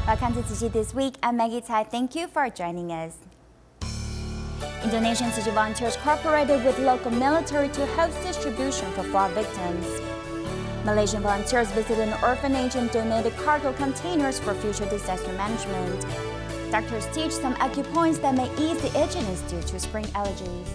Welcome to Tzu Chi This Week. I'm Maggie Tsai. Thank you for joining us. Indonesian Tzu Chi volunteers cooperated with local military to host distribution for flood victims. Malaysian volunteers visited an orphanage and donated cargo containers for future disaster management. Doctors teach some acupoints that may ease the itchiness due to spring allergies.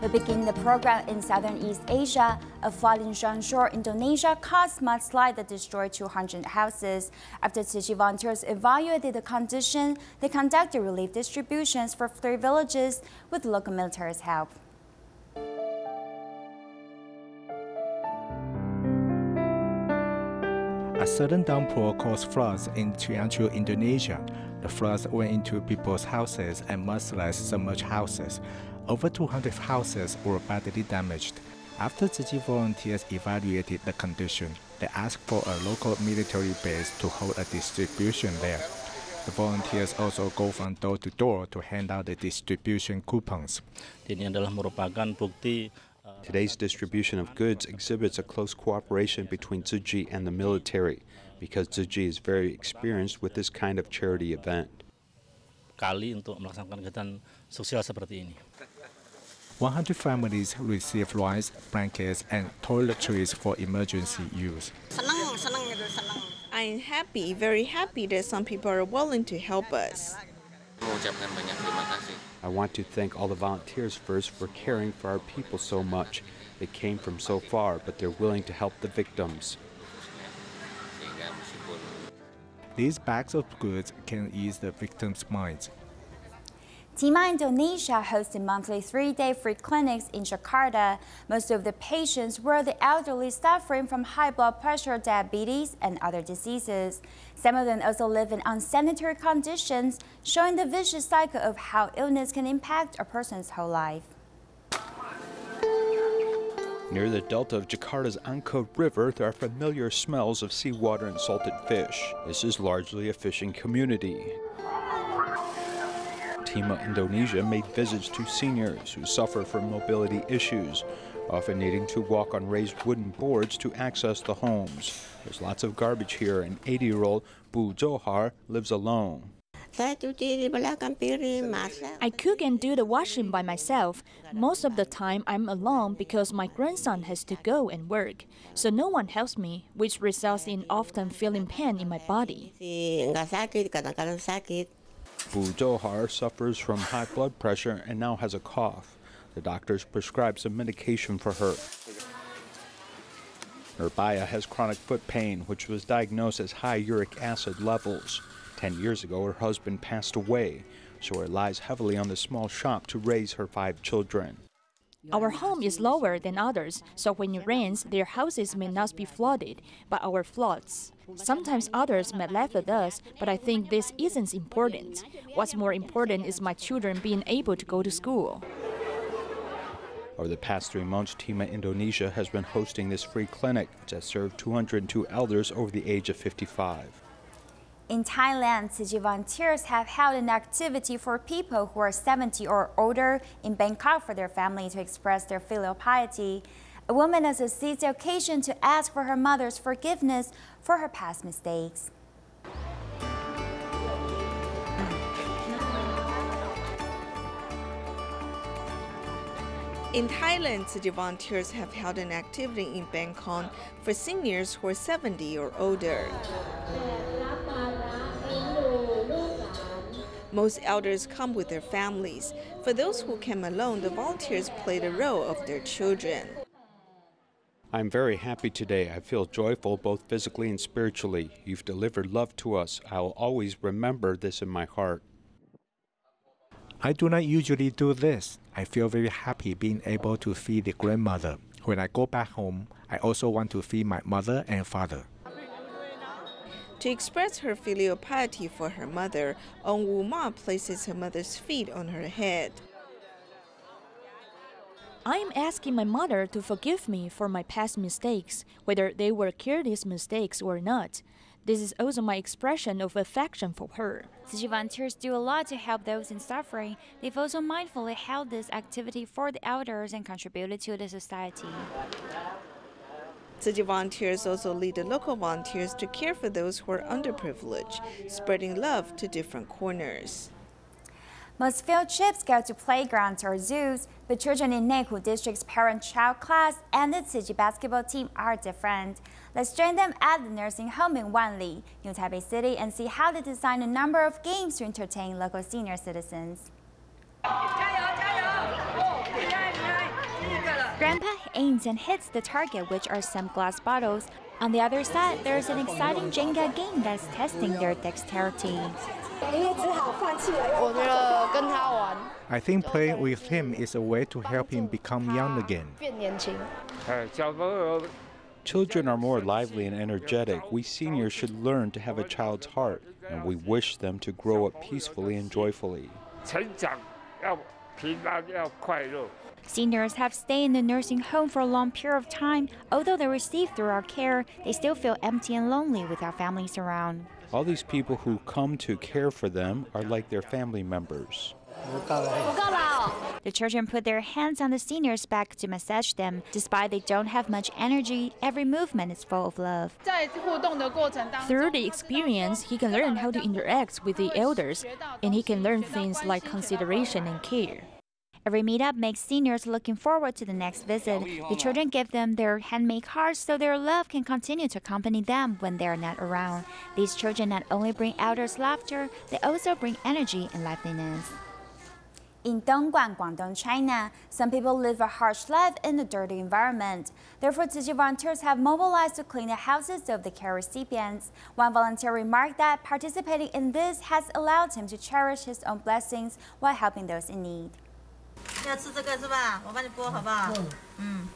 We begin the program in southern East Asia. A flood in Shanshore, Indonesia caused mudslide that destroyed 200 houses. After Tzu Chi volunteers evaluated the condition, they conducted relief distributions for 3 villages with local military's help. A sudden downpour caused floods in Cianjur, Indonesia. The floods went into people's houses and mudslides submerged houses. Over 200 houses were badly damaged. After Tzu Chi volunteers evaluated the condition, they asked for a local military base to hold a distribution there. The volunteers also go from door to door to hand out the distribution coupons. Today's distribution of goods exhibits a close cooperation between Tzu Chi and the military, because Tzu Chi is very experienced with this kind of charity event. 100 families received rice, blankets, and toiletries for emergency use. I'm happy, very happy that some people are willing to help us. I want to thank all the volunteers first for caring for our people so much. They came from so far, but they're willing to help the victims. These bags of goods can ease the victims' minds. Timah, Indonesia hosted monthly 3-day free clinics in Jakarta. Most of the patients were the elderly suffering from high blood pressure, diabetes, and other diseases. Some of them also live in unsanitary conditions, showing the vicious cycle of how illness can impact a person's whole life. Near the delta of Jakarta's Angkut River, there are familiar smells of seawater and salted fish. This is largely a fishing community. Timah, Indonesia made visits to seniors who suffer from mobility issues, often needing to walk on raised wooden boards to access the homes. There's lots of garbage here, and 80-year-old Bu Johar lives alone. I cook and do the washing by myself. Most of the time I'm alone because my grandson has to go and work, so no one helps me, which results in often feeling pain in my body. Bu Johar suffers from high blood pressure and now has a cough. The doctors prescribed some medication for her. Nurbaya has chronic foot pain, which was diagnosed as high uric acid levels. 10 years ago, her husband passed away, so she relies heavily on the small shop to raise her 5 children. Our home is lower than others, so when it rains, their houses may not be flooded, but our floods. Sometimes others may laugh at us, but I think this isn't important. What's more important is my children being able to go to school. Over the past 3 months, Timah, Indonesia has been hosting this free clinic, which has served 202 elders over the age of 55. In Thailand, Tzu Chi volunteers have held an activity for people who are 70 or older in Bangkok for their family to express their filial piety. A woman also seized the occasion to ask for her mother's forgiveness for her past mistakes. In Thailand, Tzu Chi volunteers have held an activity in Bangkok for seniors who are 70 or older. Most elders come with their families. For those who came alone, the volunteers play the role of their children. I'm very happy today. I feel joyful both physically and spiritually. You've delivered love to us. I will always remember this in my heart. I do not usually do this. I feel very happy being able to feed the grandmother. When I go back home, I also want to feed my mother and father. To express her filial piety for her mother, Ong Wu Ma places her mother's feet on her head. I am asking my mother to forgive me for my past mistakes, whether they were careless mistakes or not. This is also my expression of affection for her. Tzu Chi volunteers do a lot to help those in suffering. They've also mindfully held this activity for the elders and contributed to the society. Tzu Chi volunteers also lead the local volunteers to care for those who are underprivileged, spreading love to different corners. Most field trips go to playgrounds or zoos, but children in Nepal District's parent-child class and the Tzu Chi basketball team are different. Let's join them at the nursing home in Wanli, New Taipei City, and see how they design a number of games to entertain local senior citizens. Grandpa aims and hits the target, which are some glass bottles. On the other side, there is an exciting Jenga game that's testing their dexterity. I think playing with him is a way to help him become young again. Children are more lively and energetic. We seniors should learn to have a child's heart, and we wish them to grow up peacefully and joyfully. Seniors have stayed in the nursing home for a long period of time. Although they receive thorough care, they still feel empty and lonely without families around. All these people who come to care for them are like their family members. The children put their hands on the seniors' back to massage them. Despite they don't have much energy, every movement is full of love. Through the experience, he can learn how to interact with the elders, and he can learn things like consideration and care. Every meetup makes seniors looking forward to the next visit. The children give them their handmade cards so their love can continue to accompany them when they are not around. These children not only bring elders laughter, they also bring energy and liveliness. In Dongguan, Guangdong, China, some people live a harsh life in a dirty environment. Therefore, Tzu Chi volunteers have mobilized to clean the houses of the care recipients. One volunteer remarked that participating in this has allowed him to cherish his own blessings while helping those in need.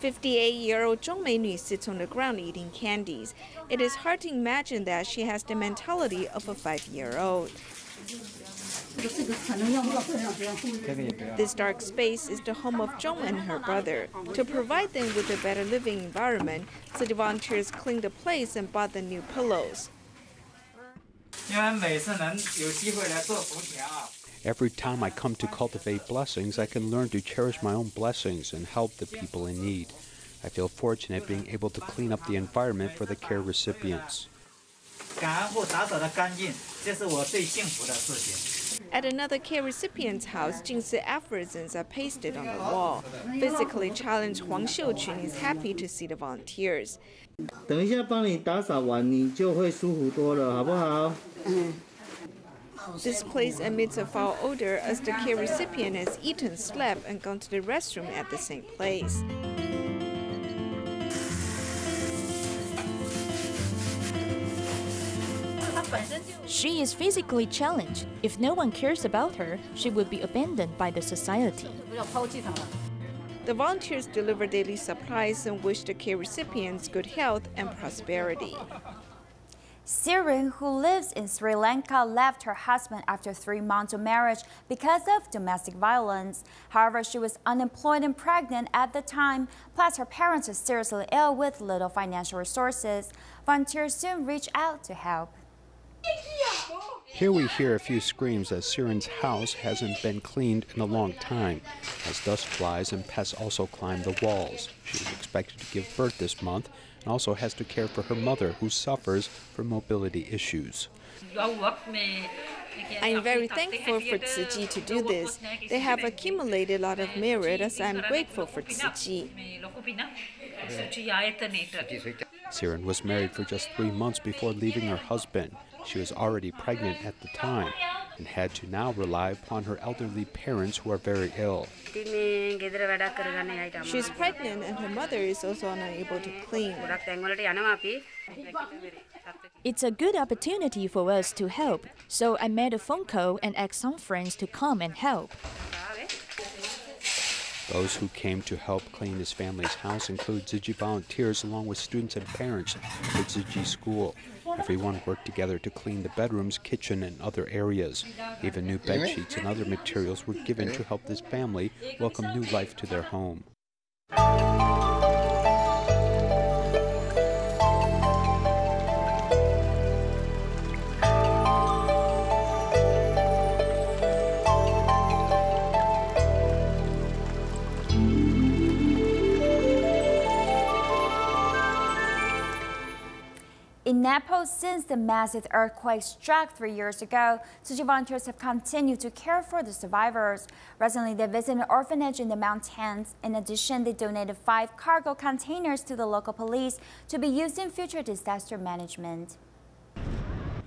58-year-old Zhong Mei sits on the ground eating candies. It is hard to imagine that she has the mentality of a 5-year-old. This dark space is the home of Zhong and her brother. To provide them with a better living environment, Tzu Chi volunteers cleaned the place and bought them new pillows. Every time I come to cultivate blessings, I can learn to cherish my own blessings and help the people in need. I feel fortunate being able to clean up the environment for the care recipients. At another care recipient's house, Jingsi aphorisms are pasted on the wall. Physically challenged Huang Xiuqun is happy to see the volunteers. This place emits a foul odor as the care recipient has eaten, slept, and gone to the restroom at the same place. She is physically challenged. If no one cares about her, she would be abandoned by the society. The volunteers deliver daily supplies and wish the care recipients good health and prosperity. Siren, who lives in Sri Lanka, left her husband after 3 months of marriage because of domestic violence. However, she was unemployed and pregnant at the time, plus her parents are seriously ill with little financial resources. Volunteers soon reached out to help. Here we hear a few screams as Siren's house hasn't been cleaned in a long time, as dust flies and pests also climb the walls. She is expected to give birth this month and also has to care for her mother, who suffers from mobility issues. I am very thankful for Tzu Chi to do this. They have accumulated a lot of merit, as I am grateful for Tzu Chi. Siren was married for just 3 months before leaving her husband. She was already pregnant at the time and had to now rely upon her elderly parents who are very ill. She is pregnant and her mother is also unable to clean. It's a good opportunity for us to help, so I made a phone call and asked some friends to come and help. Those who came to help clean his family's house include Tzu Chi volunteers along with students and parents at Tzu Chi school. Everyone worked together to clean the bedrooms, kitchen, and other areas. Even new bed sheets and other materials were given to help this family welcome new life to their home. In Nepal, since the massive earthquake struck 3 years ago, Tzu Chi volunteers have continued to care for the survivors. Recently, they visited an orphanage in the mountains. In addition, they donated 5 cargo containers to the local police to be used in future disaster management.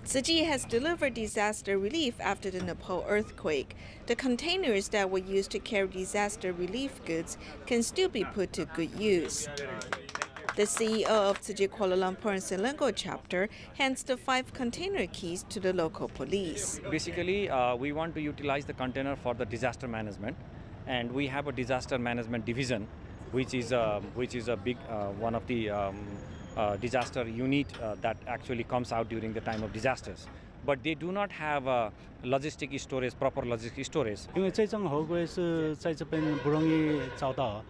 Tzu Chi has delivered disaster relief after the Nepal earthquake. The containers that were used to carry disaster relief goods can still be put to good use. The CEO of Tzu Chi Kuala Lumpur and Selangor chapter hands the 5 container keys to the local police. Basically, we want to utilize the container for the disaster management, and we have a disaster management division, which is a big one of the disaster unit that actually comes out during the time of disasters. But they do not have logistic storage, proper logistic storage. 因为这种合规是在这边不容易找到。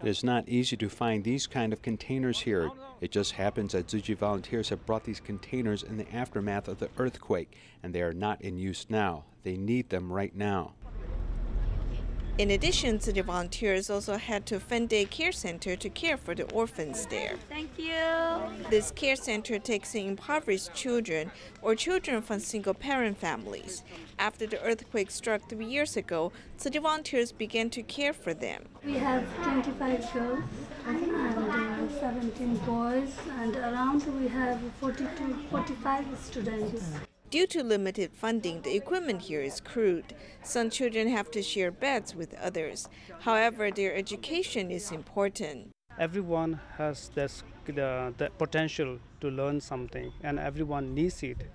It's not easy to find these kind of containers here. It just happens that Tzu Chi volunteers have brought these containers in the aftermath of the earthquake, and they are not in use now. They need them right now. In addition, Tzu Chi volunteers also head to Fende Care Center to care for the orphans there. Thank you. This care center takes in impoverished children or children from single-parent families. After the earthquake struck 3 years ago, Tzu Chi volunteers began to care for them. We have 25 girls and 17 boys, and around we have 40 to 45 students. Due to limited funding, the equipment here is crude. Some children have to share beds with others. However, their education is important. Everyone has the potential to learn something, and everyone needs it,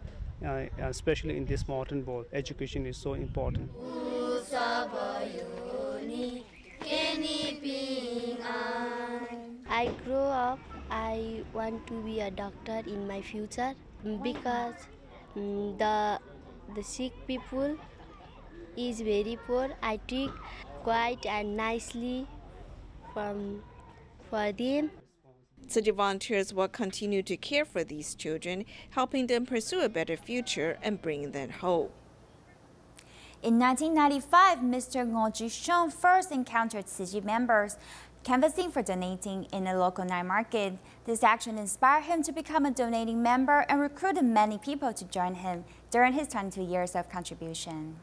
especially in this modern world. Education is so important. I grow up, I want to be a doctor in my future because the sick people is very poor. I treat quite and nicely for them. Tzu Chi volunteers will continue to care for these children, helping them pursue a better future and bring them hope. In 1995, Mr. Ngo Ji-shong first encountered Tzu Chi members canvassing for donating in a local night market. This action inspired him to become a donating member and recruited many people to join him during his 22 years of contribution.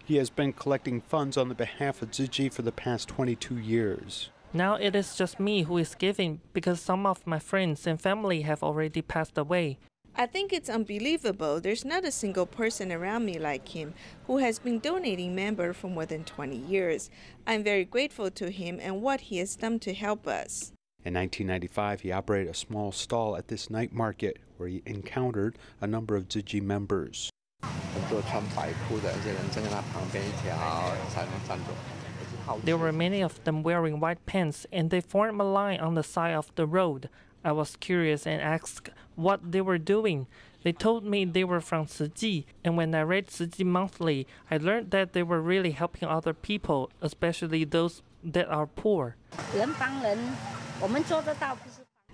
He has been collecting funds on the behalf of Tzu Chi for the past 22 years. Now it is just me who is giving because some of my friends and family have already passed away. I think it's unbelievable there's not a single person around me like him who has been donating member for more than 20 years. I'm very grateful to him and what he has done to help us. In 1995, he operated a small stall at this night market where he encountered a number of Tzu Chi members. There were many of them wearing white pants, and they formed a line on the side of the road. I was curious and asked what they were doing. They told me they were from Tzu Chi, and when I read Tzu Chi monthly, I learned that they were really helping other people, especially those that are poor.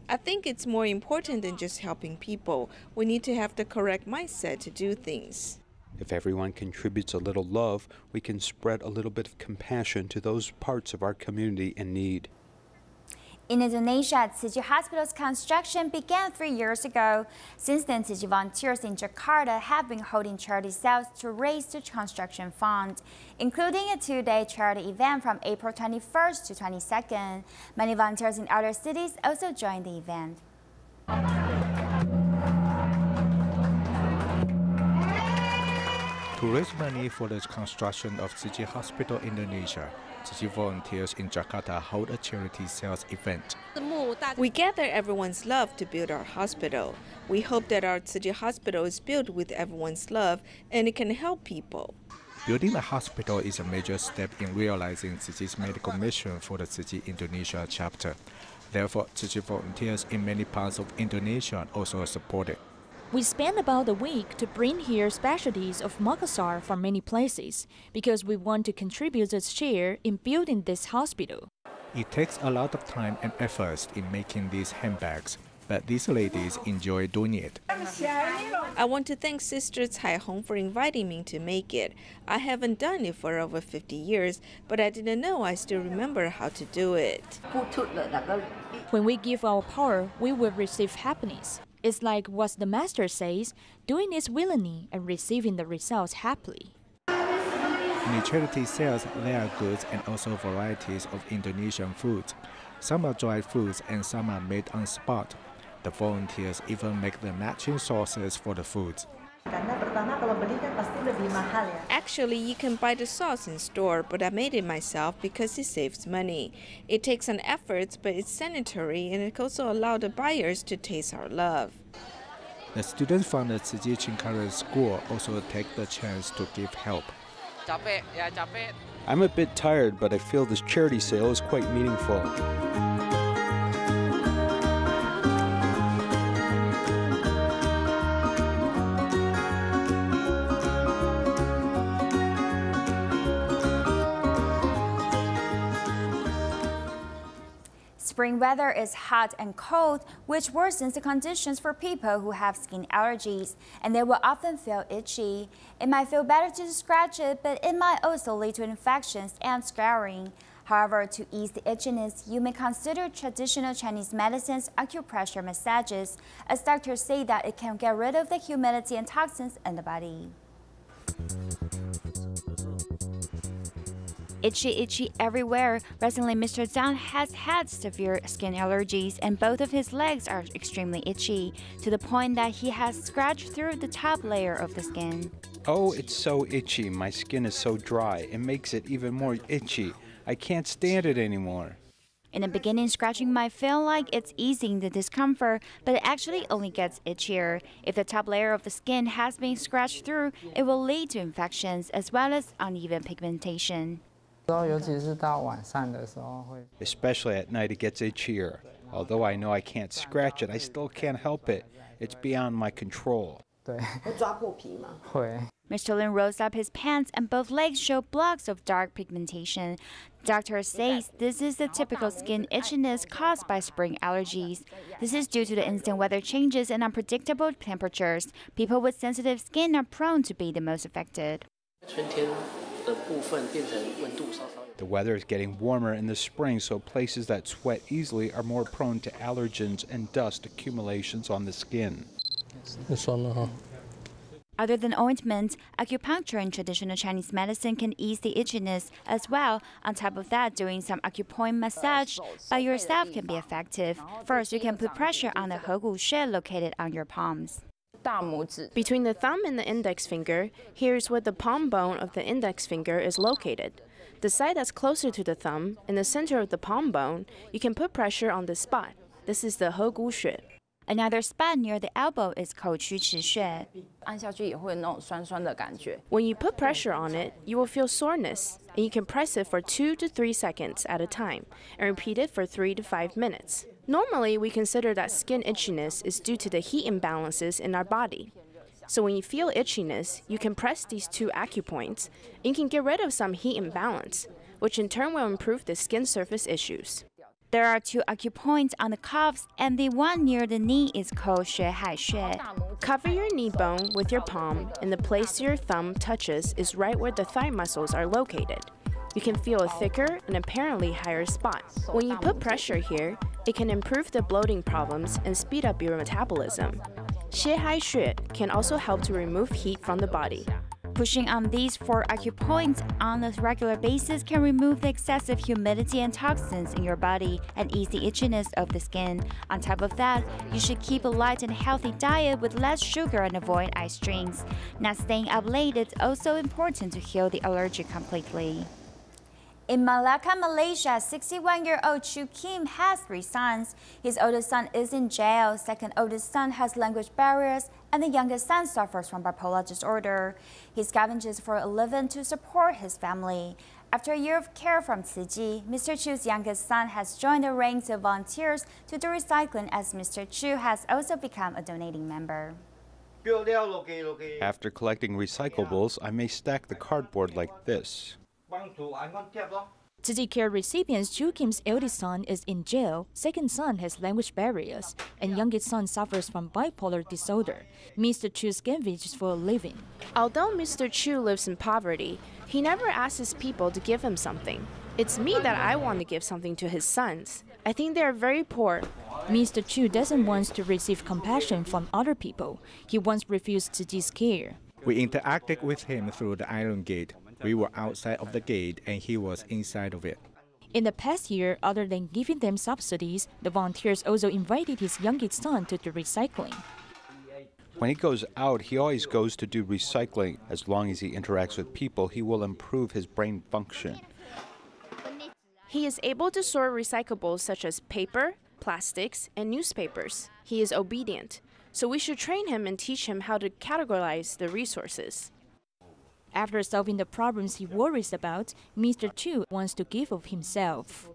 I think it's more important than just helping people. We need to have the correct mindset to do things. If everyone contributes a little love, we can spread a little bit of compassion to those parts of our community in need. In Indonesia, Tzu Chi Hospital's construction began 3 years ago. Since then, Tzu Chi volunteers in Jakarta have been holding charity sales to raise the construction fund, including a 2-day charity event from April 21st to 22nd. Many volunteers in other cities also joined the event. To raise money for the construction of Tzu Chi Hospital Indonesia, Tzu Chi volunteers in Jakarta hold a charity sales event. We gather everyone's love to build our hospital. We hope that our Tzu Chi hospital is built with everyone's love and it can help people. Building a hospital is a major step in realizing Tzu Chi's medical mission for the Tzu Chi Indonesia chapter. Therefore, Tzu Chi volunteers in many parts of Indonesia also support it. We spent about a week to bring here specialties of Makassar from many places because we want to contribute a share in building this hospital. It takes a lot of time and effort in making these handbags. but these ladies enjoy doing it. I want to thank Sister Cai Hong for inviting me to make it. I haven't done it for over 50 years, but I didn't know I still remember how to do it. When we give our power, we will receive happiness. It's like what the master says, doing it willingly and receiving the results happily. In the charity sales, there are goods and also varieties of Indonesian foods. Some are dried foods and some are made on spot. The volunteers even make the matching sauces for the foods. Actually, you can buy the sauce in store, but I made it myself because it saves money. It takes an effort, but it's sanitary, and it also allows the buyers to taste our love. The students from the Tzu Chi school also take the chance to give help. I'm a bit tired, but I feel this charity sale is quite meaningful. Spring weather is hot and cold, which worsens the conditions for people who have skin allergies, and they will often feel itchy. It might feel better to scratch it, but it might also lead to infections and scarring. However, to ease the itchiness, you may consider traditional Chinese medicines, acupressure massages, as doctors say that it can get rid of the humidity and toxins in the body. Itchy everywhere. Recently, Mr. Zhang has had severe skin allergies and both of his legs are extremely itchy, to the point that he has scratched through the top layer of the skin. Oh, it's so itchy. My skin is so dry. It makes it even more itchy. I can't stand it anymore. In the beginning, scratching might feel like it's easing the discomfort, but it actually only gets itchier. If the top layer of the skin has been scratched through, it will lead to infections as well as uneven pigmentation. Especially at night, it gets itchier. Although I know I can't scratch it, I still can't help it. It's beyond my control. Mr. Lin rolls up his pants and both legs show blocks of dark pigmentation. Doctor says this is the typical skin itchiness caused by spring allergies. This is due to the instant weather changes and unpredictable temperatures. People with sensitive skin are prone to be the most affected. The weather is getting warmer in the spring, so places that sweat easily are more prone to allergens and dust accumulations on the skin. Other than ointments, acupuncture in traditional Chinese medicine can ease the itchiness as well. On top of that, doing some acupoint massage by yourself can be effective. First, you can put pressure on the hegu xue located on your palms. Between the thumb and the index finger, here's where the palm bone of the index finger is located. The side that's closer to the thumb, in the center of the palm bone, you can put pressure on this spot. This is the hegu xue. Another spot near the elbow is called 曲池穴. When you put pressure on it, you will feel soreness, and you can press it for 2 to 3 seconds at a time, and repeat it for 3 to 5 minutes. Normally, we consider that skin itchiness is due to the heat imbalances in our body. So when you feel itchiness, you can press these 2 acupoints, and you can get rid of some heat imbalance, which in turn will improve the skin surface issues. There are 2 acupoints on the calves, and the one near the knee is called 血海穴. Cover your knee bone with your palm, and the place your thumb touches is right where the thigh muscles are located. You can feel a thicker and apparently higher spot. When you put pressure here, it can improve the bloating problems and speed up your metabolism. 血海穴 can also help to remove heat from the body. Pushing on these 4 acupoints on a regular basis can remove the excessive humidity and toxins in your body and ease the itchiness of the skin. On top of that, you should keep a light and healthy diet with less sugar and avoid ice drinks. Not staying up late is also important to heal the allergy completely. In Malacca, Malaysia, 61-year-old Chu Kim has 3 sons. His oldest son is in jail, second oldest son has language barriers, and the youngest son suffers from bipolar disorder. He scavenges for a living to support his family. After a year of care from Tzu Chi, Mr. Chu's youngest son has joined the ranks of volunteers to do recycling, as Mr. Chu has also become a donating member. After collecting recyclables, I may stack the cardboard like this. Tzu Chi care recipients Chu Kim's eldest son is in jail, second son has language barriers, and youngest son suffers from bipolar disorder. Mr. Chu scavenges for a living. Although Mr. Chu lives in poverty, he never asks people to give him something. It's me that I want to give something to his sons. I think they are very poor. Mr. Chu doesn't want to receive compassion from other people. He once refused Tzu Chi's care. We interacted with him through the iron gate. We were outside of the gate and he was inside of it. In the past year, other than giving them subsidies, the volunteers also invited his youngest son to do recycling. When he goes out, he always goes to do recycling. As long as he interacts with people, he will improve his brain function. He is able to sort recyclables such as paper, plastics, and newspapers. He is obedient, so we should train him and teach him how to categorize the resources. After solving the problems he worries about, Mr. Chu wants to give of himself.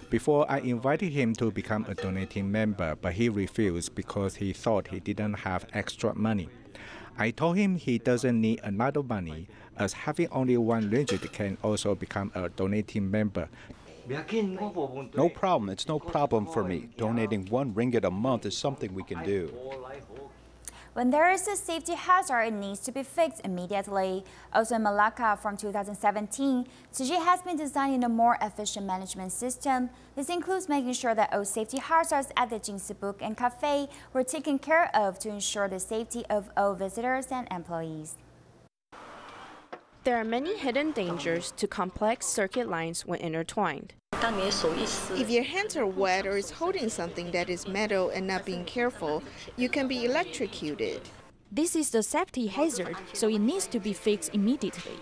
Before, I invited him to become a donating member, but he refused because he thought he didn't have extra money. I told him he doesn't need another money, as having only one ringgit can also become a donating member. No problem, it's no problem for me. Donating 1 ringgit a month is something we can do. When there is a safety hazard, it needs to be fixed immediately. Also in Malacca from 2017, Tzu Chi has been designing a more efficient management system. This includes making sure that all safety hazards at the Jingsi Book and Cafe were taken care of to ensure the safety of all visitors and employees. There are many hidden dangers to complex circuit lines when intertwined. If your hands are wet or is holding something that is metal and not being careful, you can be electrocuted. This is the safety hazard, so it needs to be fixed immediately.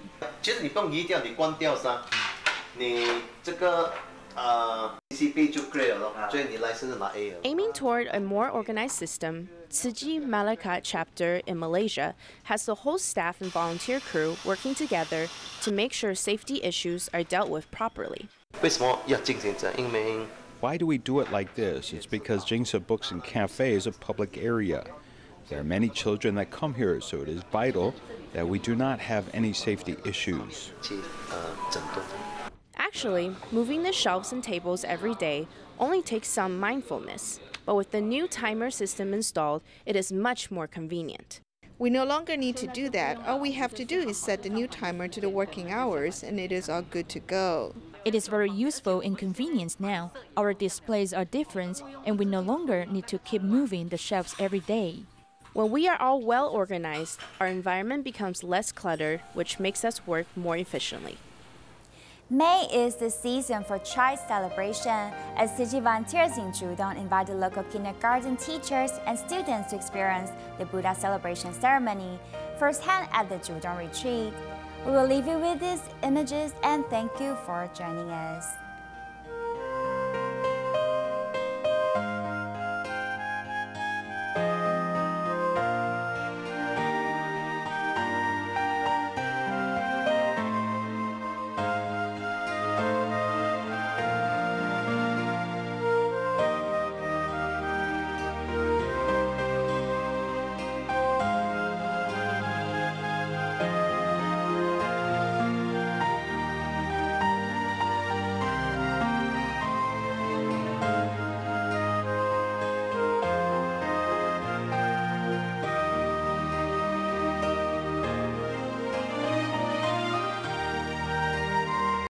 Aiming toward a more organized system, Tzu Chi Malacca chapter in Malaysia has the whole staff and volunteer crew working together to make sure safety issues are dealt with properly. Why do we do it like this? It's because Jingsi Books and Cafe is a public area. There are many children that come here, so it is vital that we do not have any safety issues. Actually, moving the shelves and tables every day only takes some mindfulness, but with the new timer system installed, it is much more convenient. We no longer need to do that. All we have to do is set the new timer to the working hours, and it is all good to go. It is very useful and convenient now. Our displays are different, and we no longer need to keep moving the shelves every day. When we are all well organized, our environment becomes less cluttered, which makes us work more efficiently. May is the season for Chai celebration, as Tzu Chi volunteers in竹东invite the local kindergarten teachers and students to experience the Buddha celebration ceremony firsthand at the竹东retreat. We will leave you with these images and thank you for joining us.